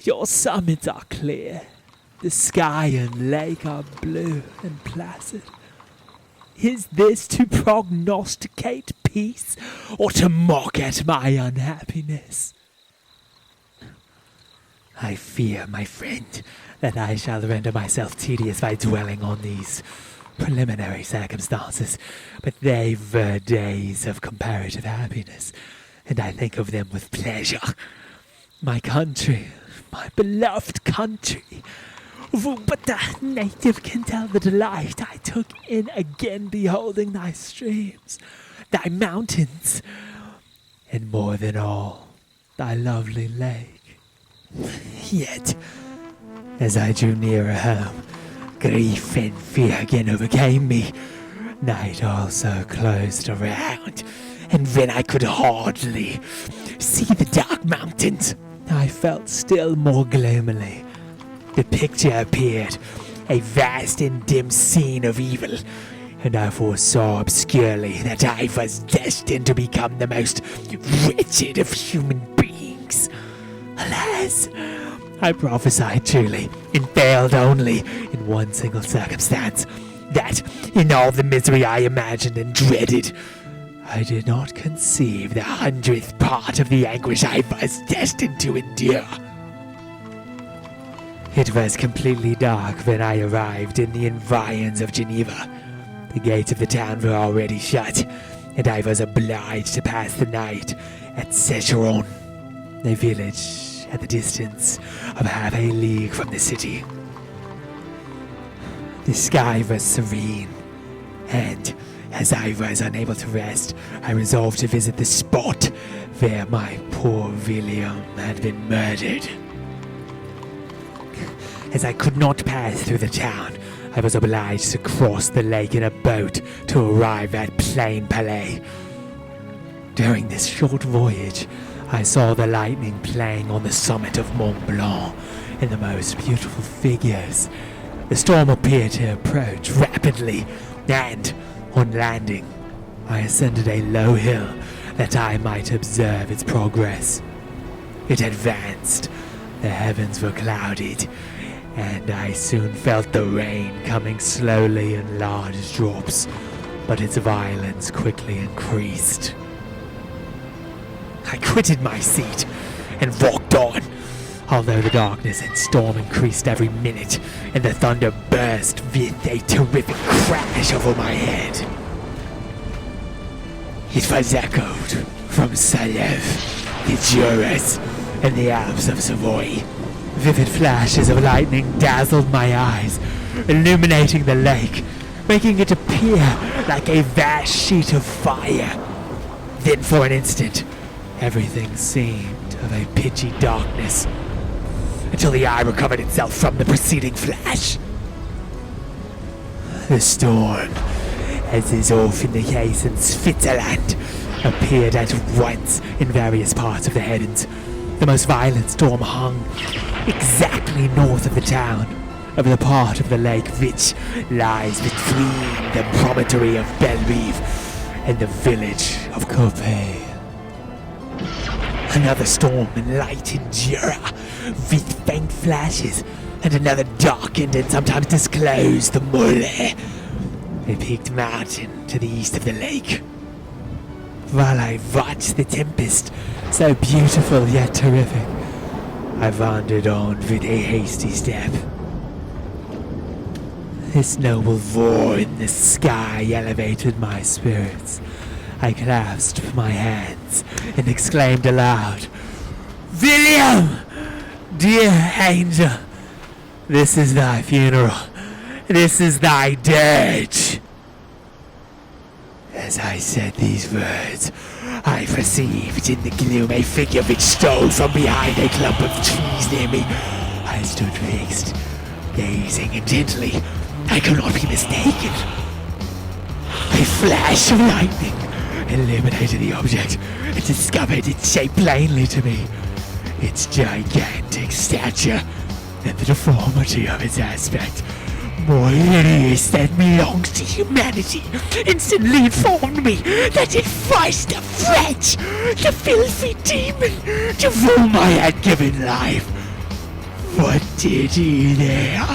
Your summits are clear. The sky and lake are blue and placid. Is this to prognosticate peace, or to mock at my unhappiness? I fear, my friend, that I shall render myself tedious by dwelling on these preliminary circumstances, but they were days of comparative happiness, and I think of them with pleasure. My country, my beloved country. But the native can tell the delight I took in again beholding thy streams, thy mountains. and more than all, thy lovely lake. Yet, as I drew nearer home, grief and fear again overcame me. Night also closed around, and when I could hardly see the dark mountains, I felt still more gloomily. The picture appeared, a vast and dim scene of evil, and I foresaw obscurely that I was destined to become the most wretched of human beings. Alas, I prophesied truly, and failed only in one single circumstance, that in all the misery I imagined and dreaded, I did not conceive the 100th part of the anguish I was destined to endure. It was completely dark when I arrived in the environs of Geneva. The gates of the town were already shut, and I was obliged to pass the night at Secheron, a village at the distance of half a league from the city. The sky was serene, and as I was unable to rest, I resolved to visit the spot where my poor William had been murdered. As I could not pass through the town, I was obliged to cross the lake in a boat to arrive at Plain Palais. During this short voyage, I saw the lightning playing on the summit of Mont Blanc and the most beautiful figures. The storm appeared to approach rapidly, and, on landing, I ascended a low hill that I might observe its progress. It advanced, the heavens were clouded, and I soon felt the rain coming slowly in large drops, but its violence quickly increased. I quitted my seat and walked on, although the darkness and storm increased every minute, and the thunder burst with a terrific crash over my head. It was echoed from Salève, the Jura, and the Alps of Savoy. Vivid flashes of lightning dazzled my eyes, illuminating the lake, making it appear like a vast sheet of fire. Then for an instant, everything seemed of a pitchy darkness, until the eye recovered itself from the preceding flash. The storm, as is often the case in Switzerland, appeared at once in various parts of the heavens. The most violent storm hung exactly north of the town, over the part of the lake which lies between the promontory of Bellerive and the village of Coppet. Another storm enlightened Jura with faint flashes, and another darkened and sometimes disclosed the Mole, a peaked mountain to the east of the lake. While I watched the tempest, so beautiful yet terrific, I wandered on with a hasty step. This noble war in the sky elevated my spirits. I clasped my hands and exclaimed aloud, "William, dear angel, this is thy funeral. This is thy dirge." As I said these words, I perceived in the gloom a figure which stole from behind a clump of trees near me. I stood fixed, gazing intently. I could not be mistaken. A flash of lightning illuminated the object and discovered its shape plainly to me. Its gigantic stature and the deformity of its aspect, more hideous than belongs to humanity, instantly informed me that it was the wretch, the filthy demon to whom I had given life. What did he there?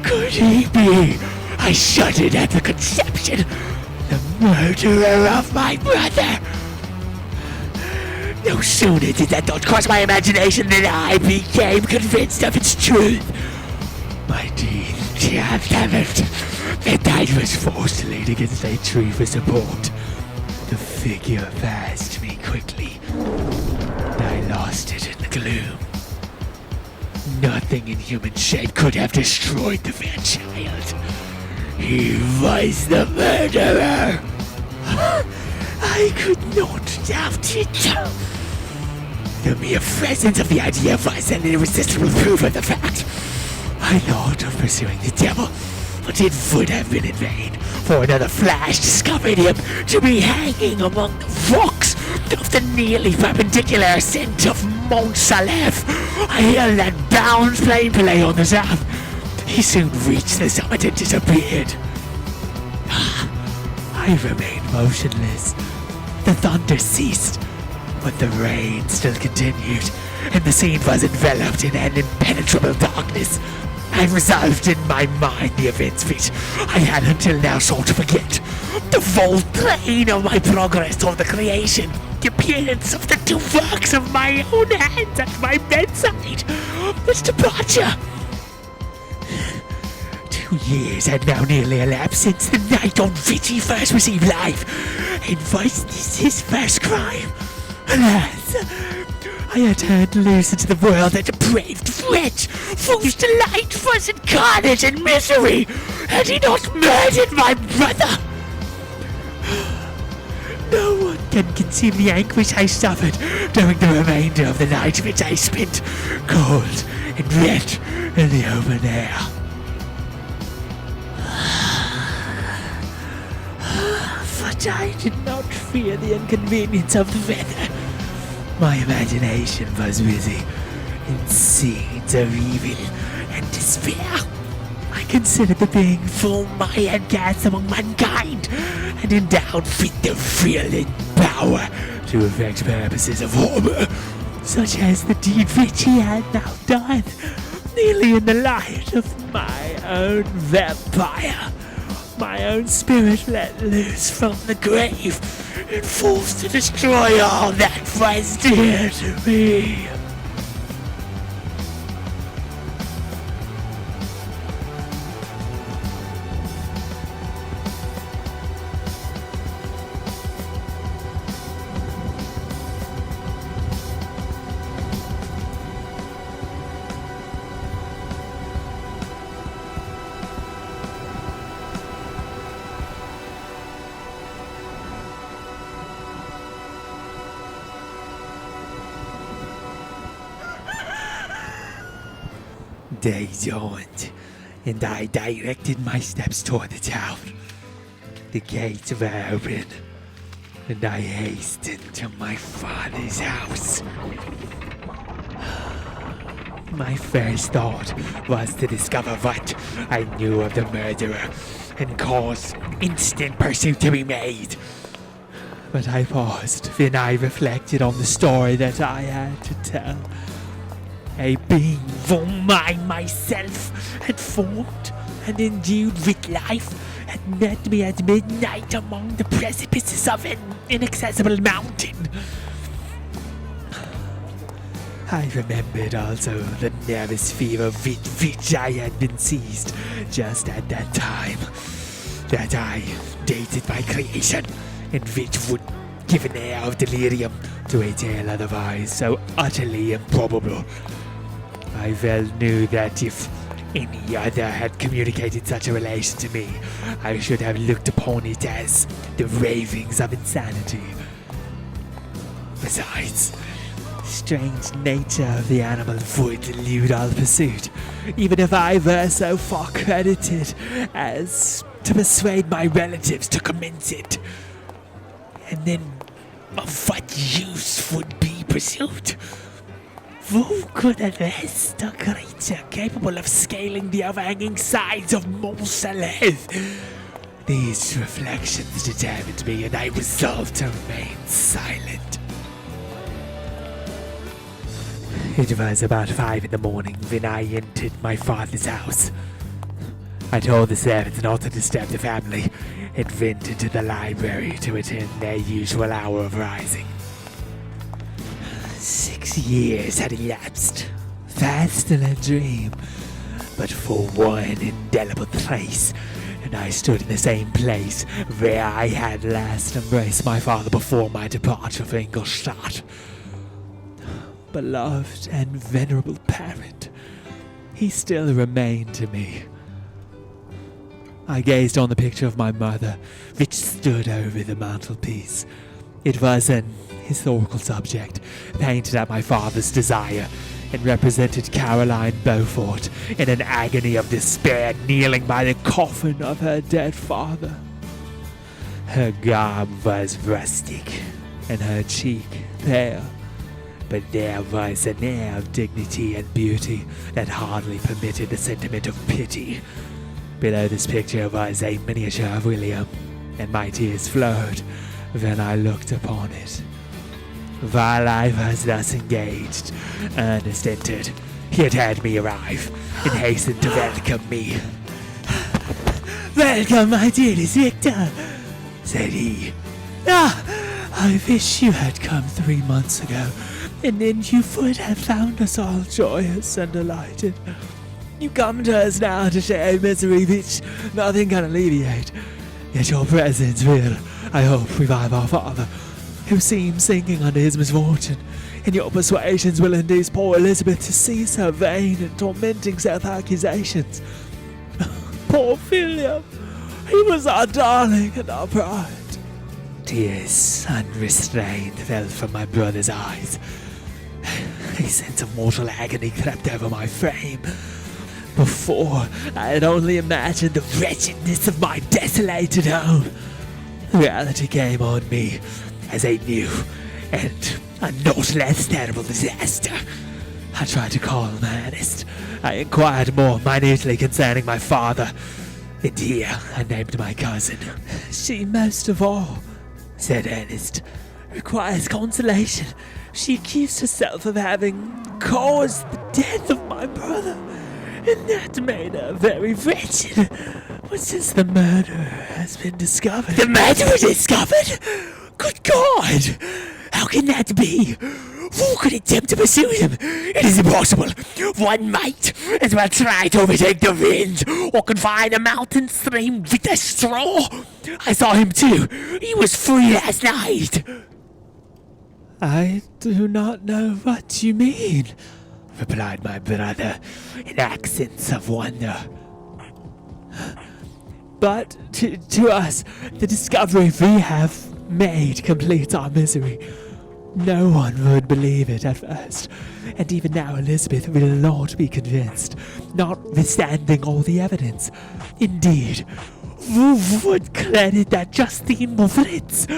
Could he be? I shuddered at the conception. The murderer of my brother. No sooner did that thought cross my imagination than I became convinced of its truth. My deed developed, and I was forced to lean against a tree for support. The figure passed me quickly, and I lost it in the gloom. Nothing in human shape could have destroyed the fair child. He was the murderer. I I could not doubt it. The mere presence of the idea was an irresistible proof of the fact. I thought of pursuing the devil, but it would have been in vain, for another flash discovered him to be hanging among the rocks of the nearly perpendicular ascent of Mont Salève. I held that bound plain play on the south. He soon reached the summit and disappeared. I remained motionless. The thunder ceased, but the rain still continued, and the scene was enveloped in an impenetrable darkness. I resolved in my mind the events which I had until now sought to forget. The full plane of my progress toward the creation, the appearance of the two works of my own hands at my bedside, this departure. 2 years had now nearly elapsed since the night on which he first received life, and was this his first crime? Alas, I had turned loose into the world a depraved wretch, whose delight was in carnage and misery. Had he not murdered my brother? No one can conceive the anguish I suffered during the remainder of the night which I spent cold and wet in the open air. But I did not fear the inconvenience of the weather. My imagination was busy in scenes of evil and despair. I considered the being whom I had cast among mankind and endowed with the violent power to effect purposes of horror, such as the deed which he had now done, nearly in the light of my own vampire. My own spirit let loose from the grave and forced to destroy all that was dear to me. Day dawned, and I directed my steps toward the town. The gates were open, and I hastened to my father's house. My first thought was to discover what I knew of the murderer and cause instant pursuit to be made. But I paused when I reflected on the story that I had to tell. A being whom I myself had formed and endued with life had met me at midnight among the precipices of an inaccessible mountain. I remembered also the nervous fever with which I had been seized just at that time, that I dated my creation, and which would give an air of delirium to a tale otherwise so utterly improbable. I well knew that if any other had communicated such a relation to me, I should have looked upon it as the ravings of insanity. Besides, the strange nature of the animal would elude all pursuit, even if I were so far credited as to persuade my relatives to commence it. And then, of what use would be pursuit? Who could arrest a creature capable of scaling the overhanging sides of Mont Salève? These reflections determined me, and I resolved to remain silent. It was about 5 in the morning when I entered my father's house. I told the servants not to disturb the family and went into the library to attend their usual hour of rising. 6 years had elapsed, fast in a dream, but for one indelible trace, and I stood in the same place where I had last embraced my father before my departure for Ingolstadt. Beloved and venerable parent, he still remained to me. I gazed on the picture of my mother, which stood over the mantelpiece, It was an historical subject, painted at my father's desire, and represented Caroline Beaufort in an agony of despair kneeling by the coffin of her dead father. Her garb was rustic, and her cheek pale, but there was an air of dignity and beauty that hardly permitted the sentiment of pity. Below this picture was a miniature of William, and my tears flowed when I looked upon it. While I was thus engaged, Ernest entered. He had heard me arrive, and hastened to welcome me. "Welcome, my dearest Victor," said he. "I wish you had come 3 months ago, and then you would have found us all joyous and delighted. You come to us now to share a misery which nothing can alleviate. Yet your presence will, I hope, revive our father, who seems sinking under his misfortune, and your persuasions will induce poor Elizabeth to cease her vain and tormenting self-accusations. Poor William! He was our darling and our pride." Tears unrestrained fell from my brother's eyes. A sense of mortal agony crept over my frame. Before, I had only imagined the wretchedness of my desolated home. Reality came on me as a new and a not less terrible disaster. I tried to calm Ernest. I inquired more minutely concerning my father, and here I named my cousin. "She most of all," said Ernest, "requires consolation. She accused herself of having caused the death of my brother, and that made her very wretched. But since the murderer has been discovered..." "The murderer discovered? Good God! How can that be? Who could attempt to pursue him? It is impossible. One might as well try to overtake the wind or confine a mountain stream with a straw. I saw him too. He was free last night." "I do not know what you mean," replied my brother in accents of wonder. "But to us, the discovery we have made completes our misery. No one would believe it at first, and even now Elizabeth will not be convinced, notwithstanding all the evidence. Indeed, who would credit that Justine Moritz,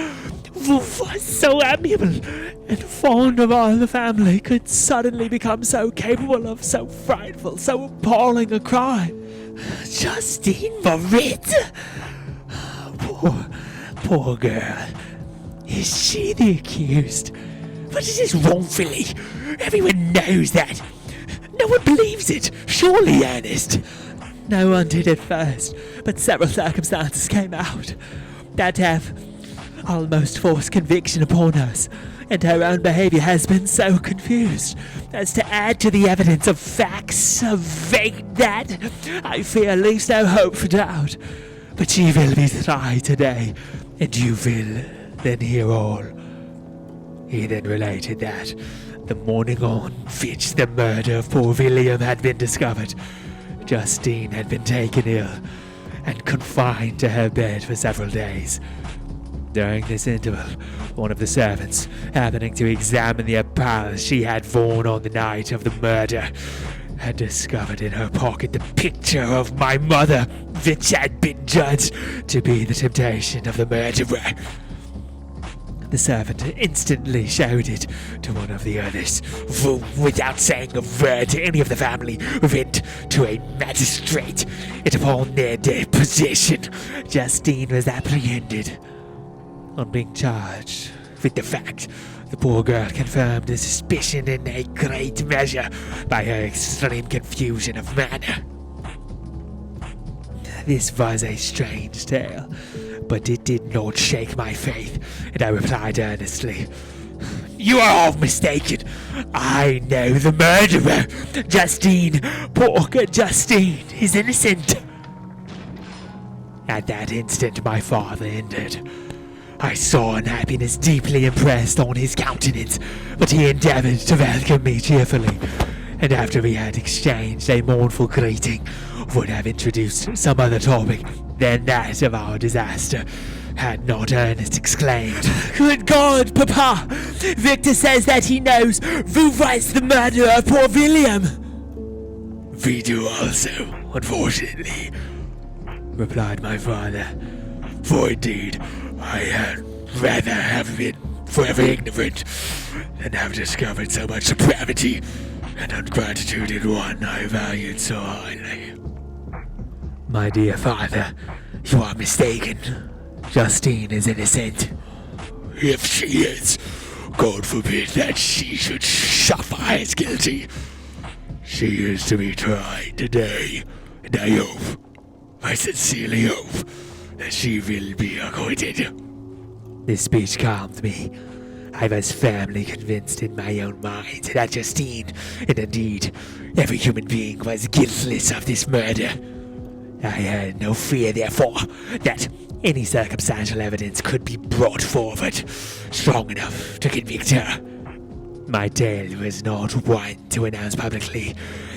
who was so amiable and fond of all the family, could suddenly become so capable of so frightful, so appalling a crime? Justine Moritz? Poor girl. Is she the accused? But it is wrongfully. Everyone knows that. No one believes it. Surely, Ernest." "No one did at first, but several circumstances came out that have almost forced conviction upon us, and her own behavior has been so confused as to add to the evidence of facts so vague that I fear leaves no hope for doubt. But she will be tried today, and you will then hear all." He then related that the morning on which the murder of poor William had been discovered, Justine had been taken ill and confined to her bed for several days. During this interval, one of the servants, happening to examine the apparel she had worn on the night of the murder, had discovered in her pocket the picture of my mother, which had been judged to be the temptation of the murderer. The servant instantly showed it to one of the others, who, without saying a word to any of the family, went to a magistrate, and upon their deposition, Justine was apprehended. On being charged with the fact, the poor girl confirmed the suspicion in a great measure by her extreme confusion of manner. This was a strange tale, but it did not shake my faith, and I replied earnestly, "You are all mistaken. I know the murderer. Justine, poor Justine, is innocent." At that instant my father entered. I saw unhappiness deeply impressed on his countenance, but he endeavored to welcome me cheerfully, and after we had exchanged a mournful greeting, would have introduced some other topic than that of our disaster, had not Ernest exclaimed. Good God, Papa! Victor says that he knows who writes the murder of poor William. We do also, unfortunately, replied my father. for indeed I had rather have been forever ignorant than have discovered so much depravity and ingratitude in one I valued so highly. My dear father, you are mistaken. Justine is innocent. If she is, God forbid that she should suffer as guilty. She is to be tried today, and I hope, I sincerely hope, that she will be acquitted. This speech calmed me. I was firmly convinced in my own mind that Justine, and indeed every human being, was guiltless of this murder. I had no fear, therefore, that any circumstantial evidence could be brought forward strong enough to convict her. My tale was not one to announce publicly.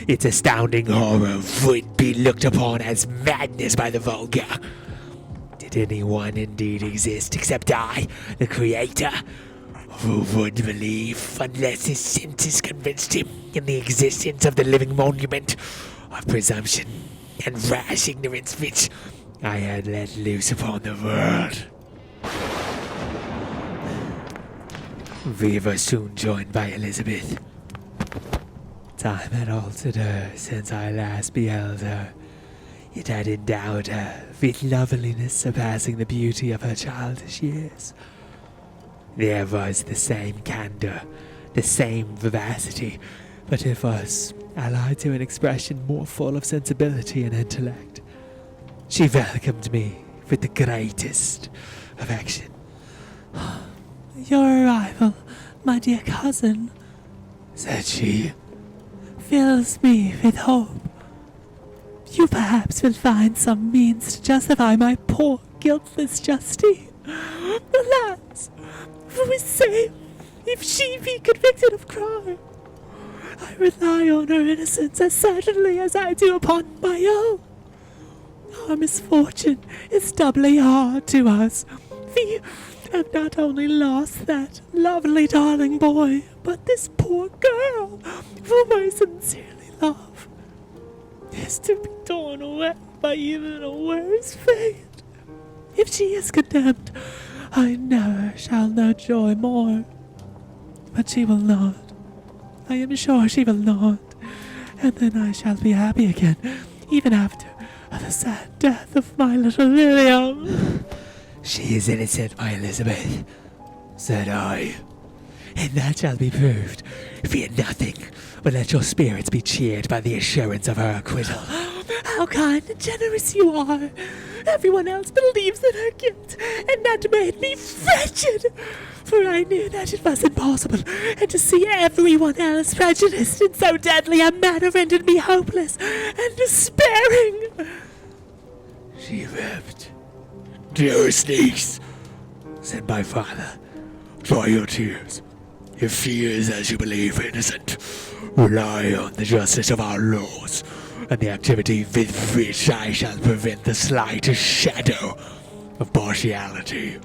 Its astounding horror would be looked upon as madness by the vulgar. Did anyone indeed exist except I, the creator? Who would believe unless his senses convinced him in the existence of the living monument of presumption and rash ignorance which I had let loose upon the world? We were soon joined by Elizabeth. Time had altered her since I last beheld her. It had endowed her with loveliness surpassing the beauty of her childish years. There was the same candor, the same vivacity, but it was allied to an expression more full of sensibility and intellect. She welcomed me with the greatest affection. Your arrival, my dear cousin, said she, fills me with hope. You perhaps will find some means to justify my poor, guiltless Justine. Alas, who is safe if she be convicted of crime? I rely on her innocence as certainly as I do upon my own. Our misfortune is doubly hard to us. We have not only lost that lovely darling boy, but this poor girl, whom I sincerely love, is to be torn away by even a worse fate. If she is condemned, I never shall know joy more. But she will not. I am sure she will not. And then I shall be happy again, even after the sad death of my little William. She is innocent, my Elizabeth, said I, and that shall be proved. Fear nothing, but let your spirits be cheered by the assurance of her acquittal. How kind and generous you are! Everyone else believes in her guilt, and that made me wretched, for I knew that it was impossible, and to see everyone else prejudiced in so deadly a manner rendered me hopeless and despairing. She wept. Dearest niece, said my father, dry your tears. If she is, as you believe, innocent, rely on the justice of our laws, and the activity with which I shall prevent the slightest shadow of partiality.